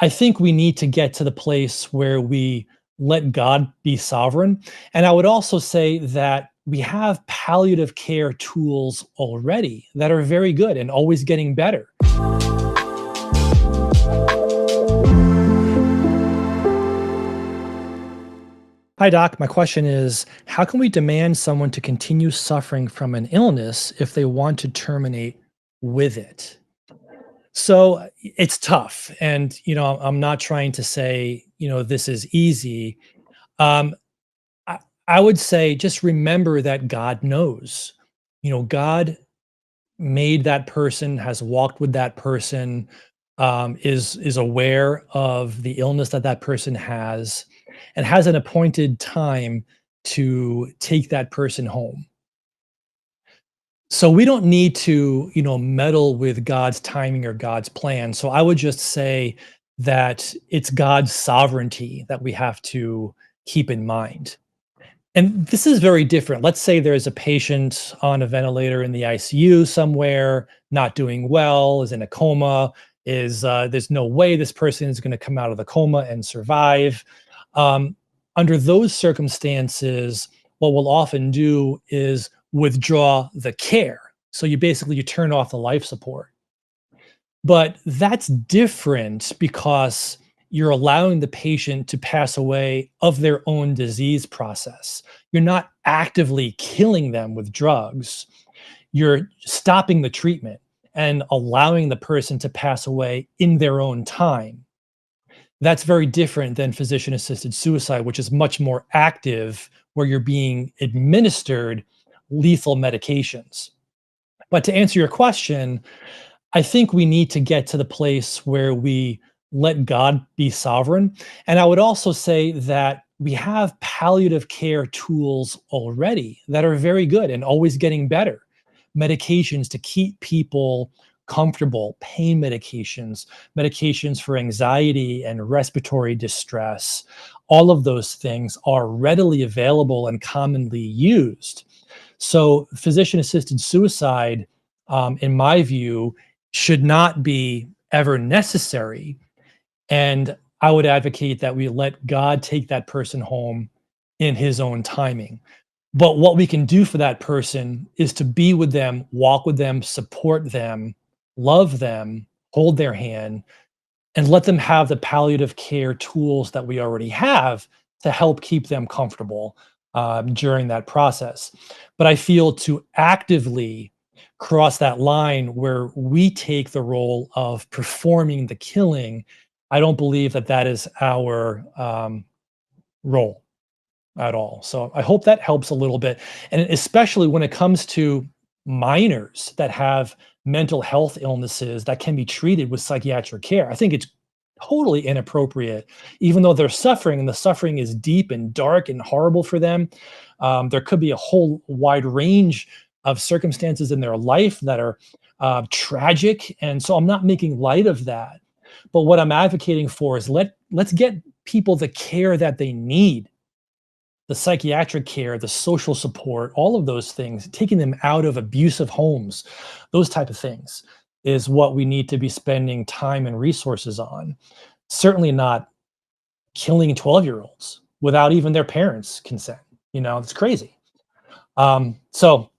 I think we need to get to the place where we let God be sovereign. And I would also say that we have palliative care tools already that are very good and always getting better. Hi, Doc. My question is, how can we demand someone to continue suffering from an illness if they want to terminate with it? So it's tough. And, I'm not trying to say, this is easy. Um, I, I would say just remember that God knows. God made that person, has walked with that person, is aware of the illness that that person has, and has an appointed time to take that person home. So we don't need to, meddle with God's timing or God's plan. So I would just say that it's God's sovereignty that we have to keep in mind. And this is very different. Let's say there's a patient on a ventilator in the ICU somewhere, not doing well, is in a coma, is there's no way this person is going to come out of the coma and survive. Um, Under those circumstances, what we'll often do is withdraw the care. So you turn off the life support. But that's different because you're allowing the patient to pass away of their own disease process. You're not actively killing them with drugs. You're stopping the treatment and allowing the person to pass away in their own time. That's very different than physician assisted suicide, which is much more active, where you're being administered lethal medications. But to answer your question, I think we need to get to the place where we let God be sovereign. And I would also say that we have palliative care tools already that are very good and always getting better. Medications to keep people comfortable, pain medications, medications for anxiety and respiratory distress. All of those things are readily available and commonly used. So, physician assisted suicide, in my view, should not be ever necessary. And I would advocate that we let God take that person home in his own timing. But what we can do for that person is to be with them, walk with them, support them, love them, hold their hand, and let them have the palliative care tools that we already have to help keep them comfortable during that process. But I feel to actively cross that line where we take the role of performing the killing, I don't believe that that is our role at all. So I hope that helps a little bit. And especially when it comes to minors that have mental health illnesses that can be treated with psychiatric care, I think it's totally inappropriate, even though they're suffering and the suffering is deep and dark and horrible for them. There could be a whole wide range of circumstances in their life that are tragic. And so I'm not making light of that. But what I'm advocating for is let's get people the care that they need, the psychiatric care, the social support, all of those things, taking them out of abusive homes, those type of things is what we need to be spending time and resources on. Certainly not killing 12-year-olds without even their parents' consent. It's crazy. So